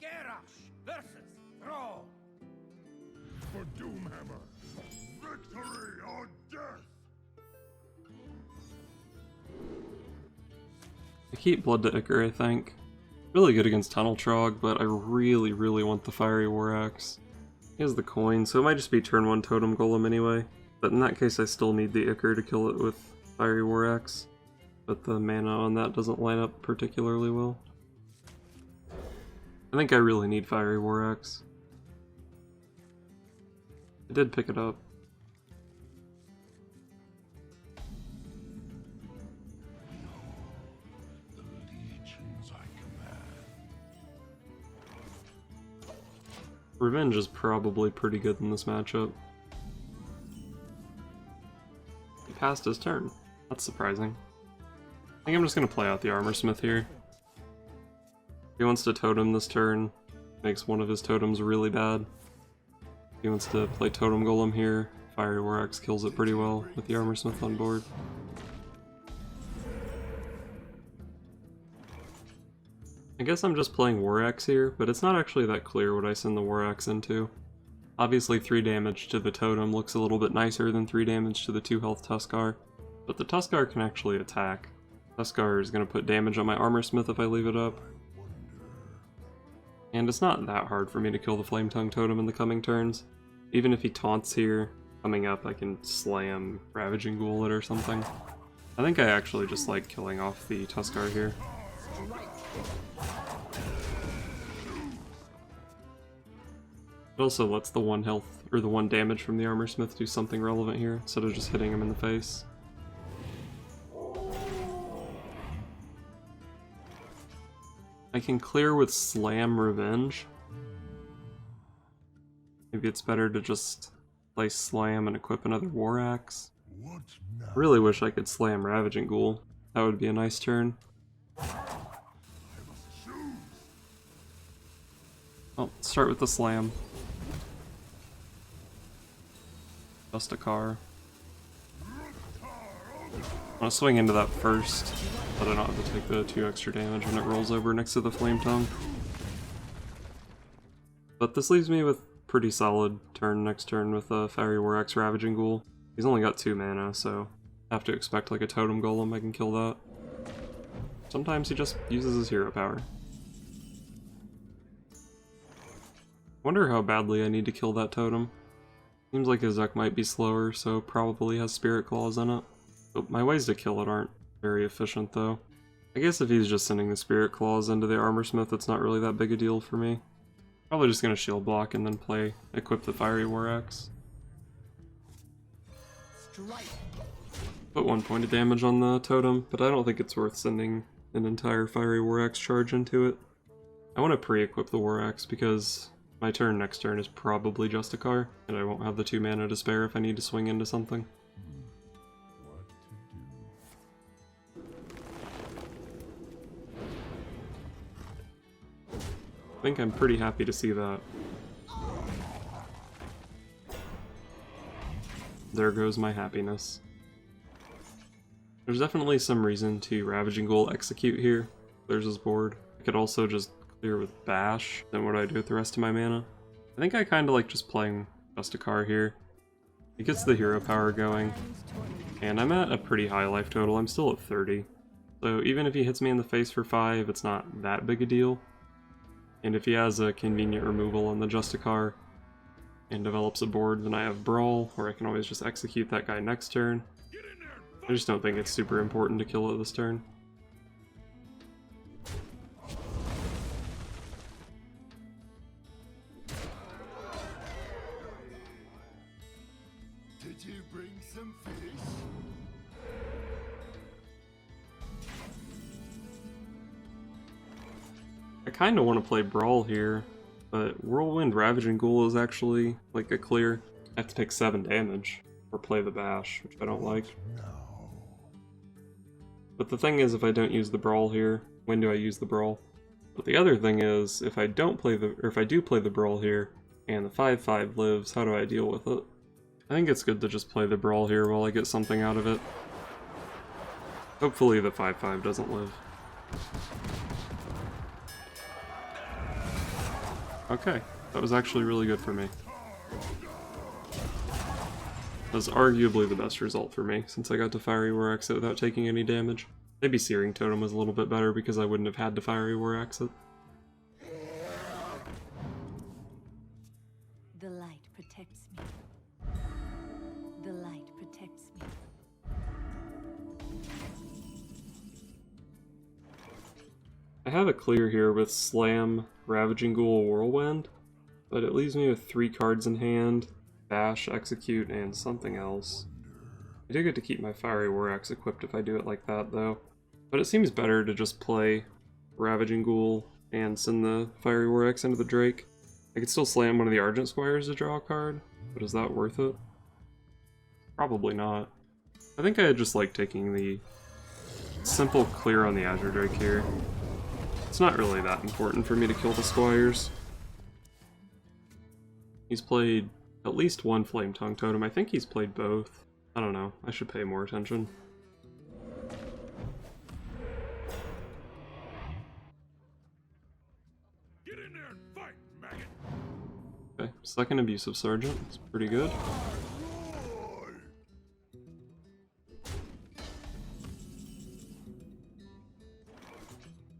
Garrosh versus Thrall. For Doomhammer, victory or death! I keep Blood to Ichor, I think. Really good against Tunnel Trog, but I really want the Fiery War Axe. He has the coin, so it might just be turn 1 Totem Golem anyway. But in that case I still need the Ichor to kill it with Fiery War Axe. But the mana on that doesn't line up particularly well. I think I really need Fiery War Axe. I did pick it up. Revenge is probably pretty good in this matchup. He passed his turn. That's surprising. I think I'm just gonna play out the Armor Smith here. If he wants to totem this turn, makes one of his totems really bad. If he wants to play Totem Golem here, Fiery War Axe kills it pretty well with the Armor Smith on board. I guess I'm just playing War Axe here, but it's not actually that clear what I send the War Axe into. Obviously 3 damage to the totem looks a little bit nicer than 3 damage to the 2 health Tuskar, but the Tuskar can actually attack. Tuskar is going to put damage on my Armor Smith if I leave it up. And it's not that hard for me to kill the Flame Tongue Totem in the coming turns. Even if he taunts here, coming up I can slam Ravaging Ghoul it or something. I think I actually just like killing off the Tuskar here. It also lets the 1 health, or the 1 damage from the Armor Smith do something relevant here, instead of just hitting him in the face. I can clear with Slam Revenge. Maybe it's better to just play Slam and equip another War Axe. I really wish I could Slam Ravaging Ghoul. That would be a nice turn. Oh, start with the Slam. Just a car. I'm gonna swing into that first, but I don't have to take the 2 extra damage when it rolls over next to the Flame Tongue. But this leaves me with pretty solid turn next turn with a Fiery War Axe Ravaging Ghoul. He's only got 2 mana, so I have to expect like a Totem Golem, I can kill that. Sometimes he just uses his hero power. Wonder how badly I need to kill that totem. Seems like his deck might be slower, so probably has Spirit Claws in it. But my ways to kill it aren't very efficient though. I guess if he's just sending the Spirit Claws into the Armor Smith, it's not really that big a deal for me. Probably just gonna shield block and then equip the Fiery War Axe. Put 1 point of damage on the totem, but I don't think it's worth sending an entire Fiery War Axe charge into it. I want to pre-equip the War Axe because my turn next turn is probably Justicar, and I won't have the 2 mana to spare if I need to swing into something. I think I'm pretty happy to see that. There goes my happiness. There's definitely some reason to Ravaging Ghoul execute here. There's his board. I could also just clear with Bash, then what do I do with the rest of my mana? I think I kinda like just playing Justicar here. It gets the hero power going, and I'm at a pretty high life total. I'm still at 30. So even if he hits me in the face for 5, it's not that big a deal. And if he has a convenient removal on the Justicar and develops a board, then I have Brawl, or I can always just execute that guy next turn. I just don't think it's super important to kill it this turn. Did you bring some fish? I kinda want to play Brawl here, but Whirlwind Ravaging Ghoul is actually like a clear. I have to take 7 damage, or play the Bash, which I don't like. But the thing is, if I don't use the Brawl here, when do I use the Brawl? But the other thing is, if I do play the Brawl here, and the 5/5 lives, how do I deal with it? I think it's good to just play the Brawl here while I get something out of it. Hopefully the 5/5 doesn't live. Okay, that was actually really good for me. That's arguably the best result for me, since I got to Fiery War Exit without taking any damage. Maybe Searing Totem was a little bit better because I wouldn't have had to Fiery War Exit. The light protects me. The light protects me. I have a clear here with Slam, Ravaging Ghoul, Whirlwind, but it leaves me with 3 cards in hand, Bash, Execute, and something else. I do get to keep my Fiery War Axe equipped if I do it like that, though. But it seems better to just play Ravaging Ghoul and send the Fiery War Axe into the Drake. I could still slam one of the Argent Squires to draw a card, but is that worth it? Probably not. I think I just like taking the simple clear on the Azure Drake here. It's not really that important for me to kill the Squires. He's played at least one Flame Tongue Totem. I think he's played both. I don't know. I should pay more attention. Get in there and fight, maggot! Okay, second Abusive Sergeant. It's pretty good.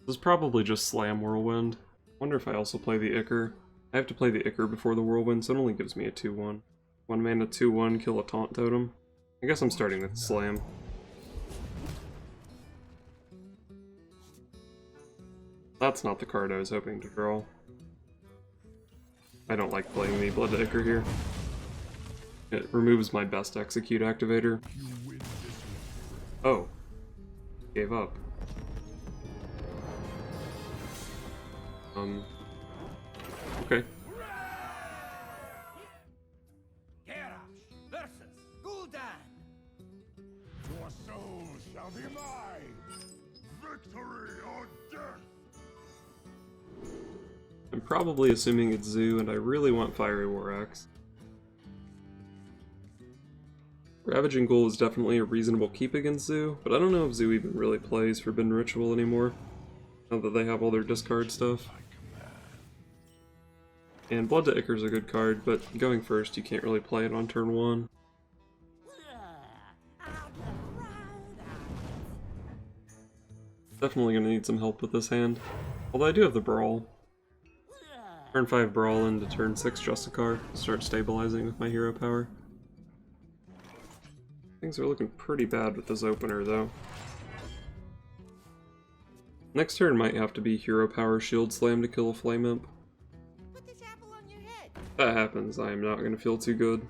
This is probably just Slam Whirlwind. Wonder if I also play the Ichor. I have to play the Ichor before the Whirlwind, so it only gives me a 2-1. 1 mana 2-1, kill a Taunt Totem. I guess I'm starting with Slam. That's not the card I was hoping to draw. I don't like playing the Blood to Ichor here. It removes my best Execute activator. Oh. Gave up. Okay. Garrosh versus Gul'dan. Your soul shall be mine! Victory or death! I'm probably assuming it's Zoo, and I really want Fiery War Axe. Ravaging Ghoul is definitely a reasonable keep against Zoo, but I don't know if Zoo even really plays Forbidden Ritual anymore, now that they have all their discard stuff. And Blood to Ichor's a good card, but going first, you can't really play it on turn 1. Definitely gonna need some help with this hand. Although I do have the Brawl. Turn 5 Brawl into turn 6 Justicar. Start stabilizing with my hero power. Things are looking pretty bad with this opener, though. Next turn might have to be hero power Shield Slam to kill a Flame Imp. Put this apple on your head. If that happens, I am not going to feel too good.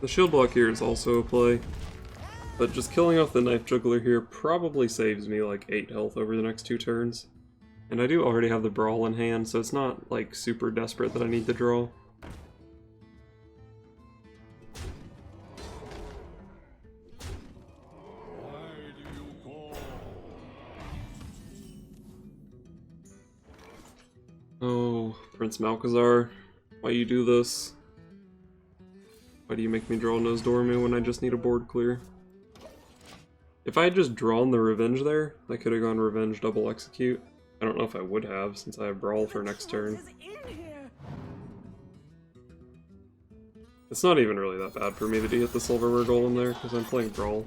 The shield block here is also a play, but just killing off the Knife Juggler here probably saves me like 8 health over the next 2 turns. And I do already have the Brawl in hand, so it's not like super desperate that I need to draw. Oh, Prince Malchezaar, why you do this? Why do you make me draw Nose Dormu when I just need a board clear? If I had just drawn the Revenge there, I could have gone Revenge double Execute. I don't know if I would have, since I have Brawl for next turn. It's not even really that bad for me that he hit the Silverware Golem there, because I'm playing Brawl.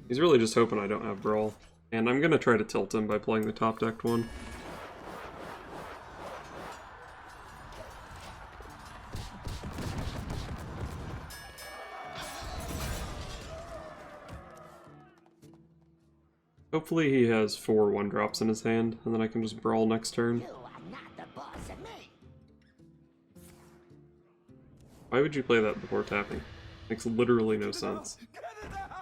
He's really just hoping I don't have Brawl. And I'm gonna try to tilt him by playing the top decked one. Hopefully he has 4 1-drops in his hand, and then I can just Brawl next turn. You are not the boss of me. Why would you play that before tapping? Makes literally no sense. Get it out!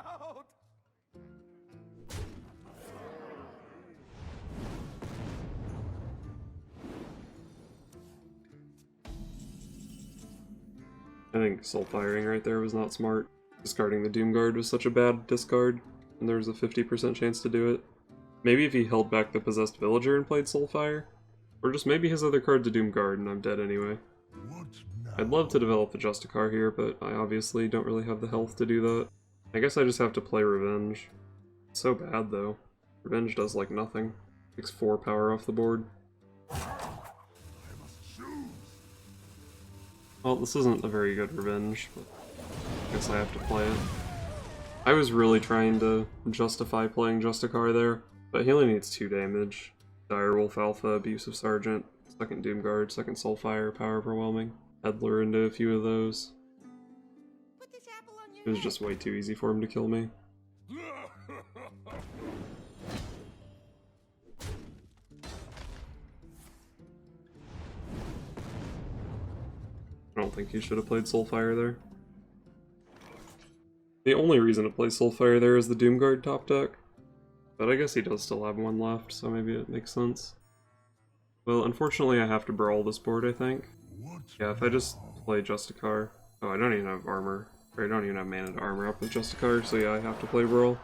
I think Soul Firing right there was not smart. Discarding the Doomguard was such a bad discard, and there was a 50% chance to do it. Maybe if he held back the Possessed Villager and played Soulfire, Or just maybe his other card's a Doomguard and I'm dead anyway. What now? I'd love to develop a Justicar here, but I obviously don't really have the health to do that. I guess I just have to play Revenge. It's so bad though. Revenge does like nothing. Takes 4 power off the board. I must choose. Well, this isn't a very good Revenge, but I guess I have to play it. I was really trying to justify playing Justicar there, but he only needs 2 damage. Direwolf Alpha, Abusive Sergeant, second Doomguard, second Soulfire, Power Overwhelming. Peddler into a few of those. Put this apple on your It was head. just way too easy for him to kill me. I don't think he should have played Soulfire there. The only reason to play Soulfire there is the Doomguard top deck. But I guess he does still have 1 left, so maybe it makes sense. Well, unfortunately I have to brawl this board, I think. What Yeah, if I just play Justicar... Oh, I don't even have armor. Or I don't even have mana to armor up with Justicar, so yeah, I have to play brawl.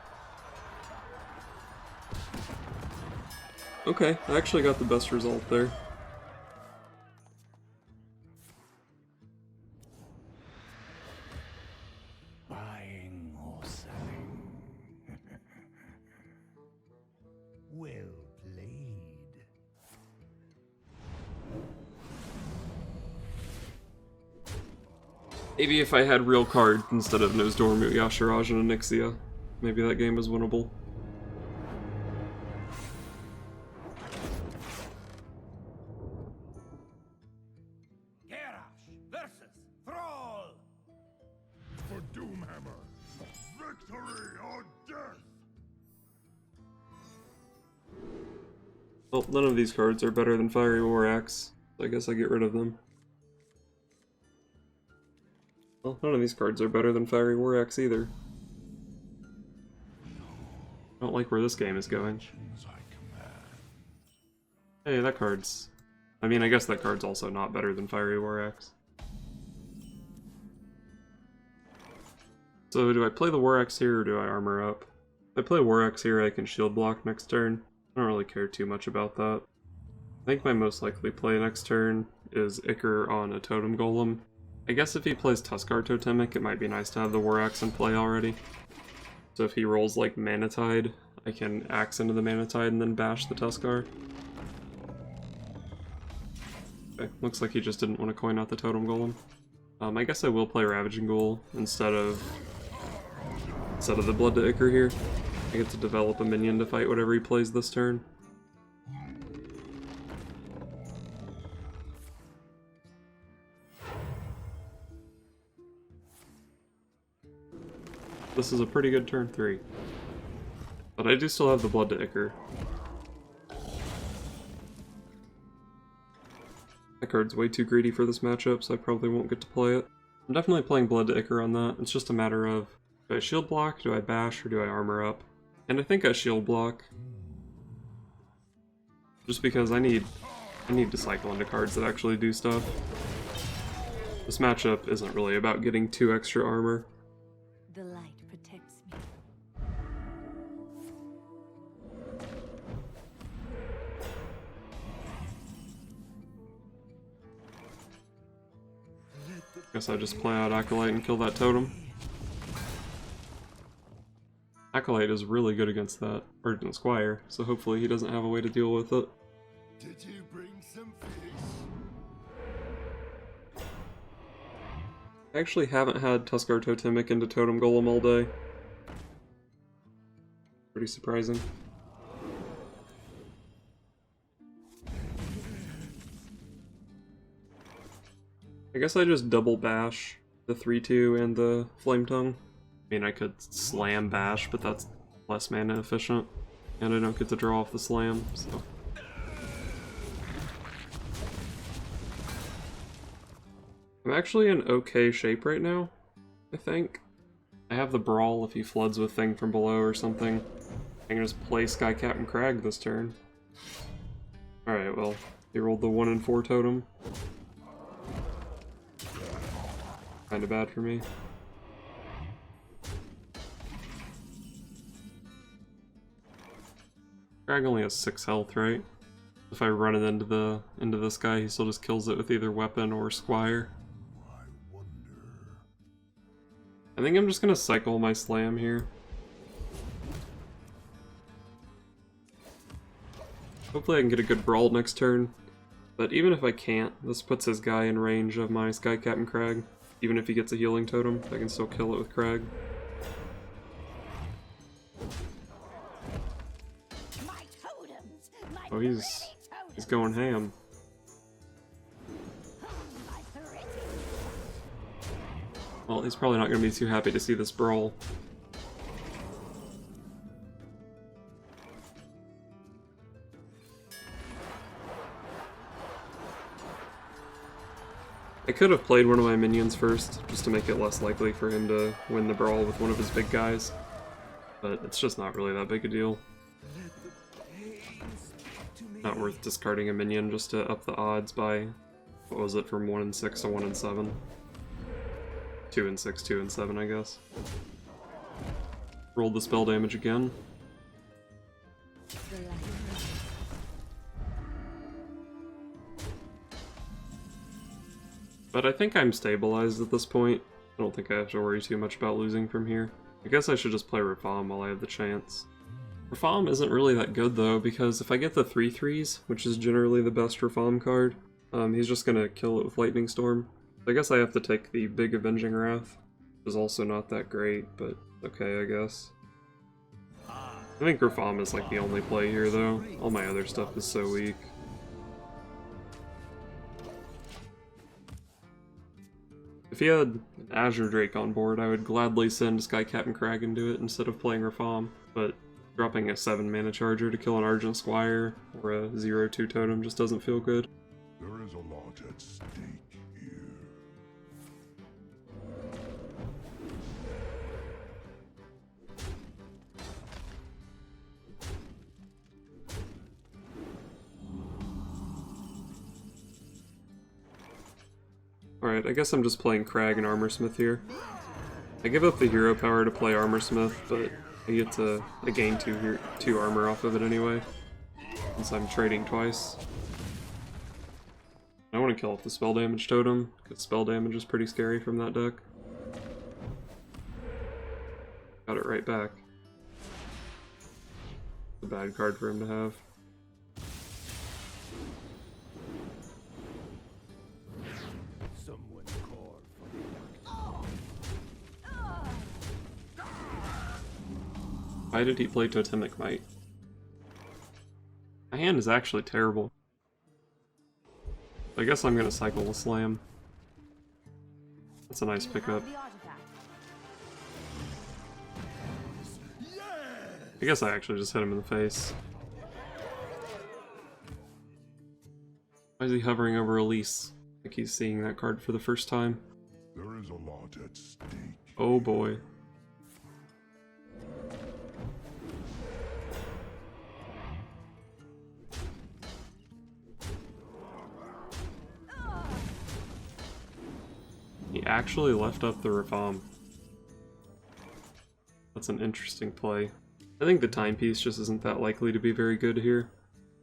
Okay, I actually got the best result there. Buying or selling. Well played. Maybe if I had real cards instead of Nozdormu, Yashiraj, and Onyxia, maybe that game was winnable. Garrosh versus Thrall. for Doomhammer? Victory or death? Well, none of these cards are better than Fiery War Axe, so I guess I get rid of them. Well, none of these cards are better than Fiery War Axe either. I don't like where this game is going. Actions I command. Hey, that card's... I mean, I guess that card's also not better than Fiery War Axe. So, do I play the War Axe here, or do I armor up? If I play War Axe here, I can shield block next turn. I don't really care too much about that. I think my most likely play next turn is Ichor on a Totem Golem. I guess if he plays Tuskar Totemic, it might be nice to have the War Axe in play already. So if he rolls like Mana Tide, I can Axe into the Mana Tide and then bash the Tuskar. Okay, looks like he just didn't want to coin out the Totem Golem. I guess I will play Ravaging Ghoul instead of the Blood to Ichor here. I get to develop a minion to fight whatever he plays this turn. This is a pretty good turn 3. But I do still have the Blood to Ichor. That card's way too greedy for this matchup, so I probably won't get to play it. I'm definitely playing Blood to Ichor on that. It's just a matter of, do I shield block, do I bash, or do I armor up? And I think I shield block. Just because I need to cycle into cards that actually do stuff. This matchup isn't really about getting 2 extra armor. The light protects me. Guess I just play out Acolyte and kill that totem. Acolyte is really good against that Urgent Squire, so hopefully he doesn't have a way to deal with it. Did you bring some fish? I actually haven't had Tuskar Totemic into Totem Golem all day. Pretty surprising. I guess I just double bash the 3-2 and the Flame Tongue. I mean, I could slam bash, but that's less mana efficient. And I don't get to draw off the slam, so... I'm actually in okay shape right now, I think. I have the Brawl if he floods with Thing from below or something. I can just play Sky Captain Crag this turn. Alright, well, he rolled the 1 and 4 totem. Kinda bad for me. Crag only has 6 health, right? If I run it into this guy, he still just kills it with either weapon or squire. I wonder. I think I'm just gonna cycle my slam here. Hopefully I can get a good brawl next turn. But even if I can't, this puts his guy in range of my Sky Captain Crag. Even if he gets a healing totem, I can still kill it with Crag. Oh, he's going ham. Well, he's probably not going to be too happy to see this brawl. I could have played one of my minions first, just to make it less likely for him to win the brawl with one of his big guys. But it's just not really that big a deal. Not worth discarding a minion just to up the odds by, what was it, from 1 and 6 to 1 and 7? 2 and 6, 2 and 7, I guess. Rolled the spell damage again. But I think I'm stabilized at this point. I don't think I have to worry too much about losing from here. I guess I should just play Rafam while I have the chance. Rafam isn't really that good though, because if I get the 3/3s, which is generally the best Rafam card, he's just gonna kill it with Lightning Storm. So I guess I have to take the big Avenging Wrath, which is also not that great, but okay, I guess. I think Rafam is like the only play here though. All my other stuff is so weak. If he had an Azure Drake on board, I would gladly send Sky Captain Crag into it instead of playing Rafam, but dropping a 7 mana charger to kill an Argent Squire or a 0/2 totem just doesn't feel good. There is a lot at stake here. Alright, I guess I'm just playing Crag and Armorsmith here. I give up the hero power to play Armorsmith, but I gain 2 armor off of it anyway, since I'm trading twice. I want to kill off the spell damage totem, because spell damage is pretty scary from that deck. Got it right back. It's a bad card for him to have. Someone call for the Why did he play Totemic Might? My hand is actually terrible. I guess I'm gonna cycle a slam. That's a nice pickup. I guess I actually just hit him in the face. Why is he hovering over Elise? Like he's seeing that card for the first time. There is a lot at stake. Oh boy. He actually left up the Rafam. That's an interesting play. I think the timepiece just isn't that likely to be very good here.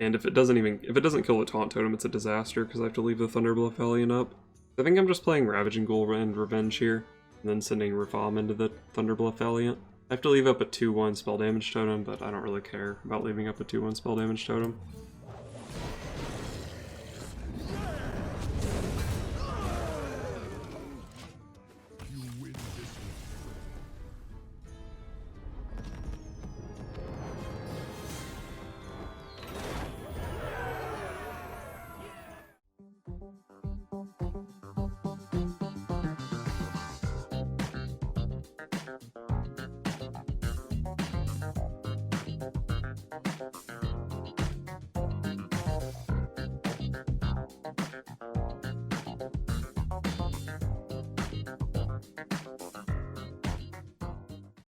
And if it doesn't kill the Taunt Totem, it's a disaster because I have to leave the Thunderbluff Valiant up. I think I'm just playing Ravaging Ghoul and Revenge here, and then sending Rafam into the Thunderbluff Valiant. I have to leave up a 2/1 spell damage totem, but I don't really care about leaving up a 2/1 spell damage totem.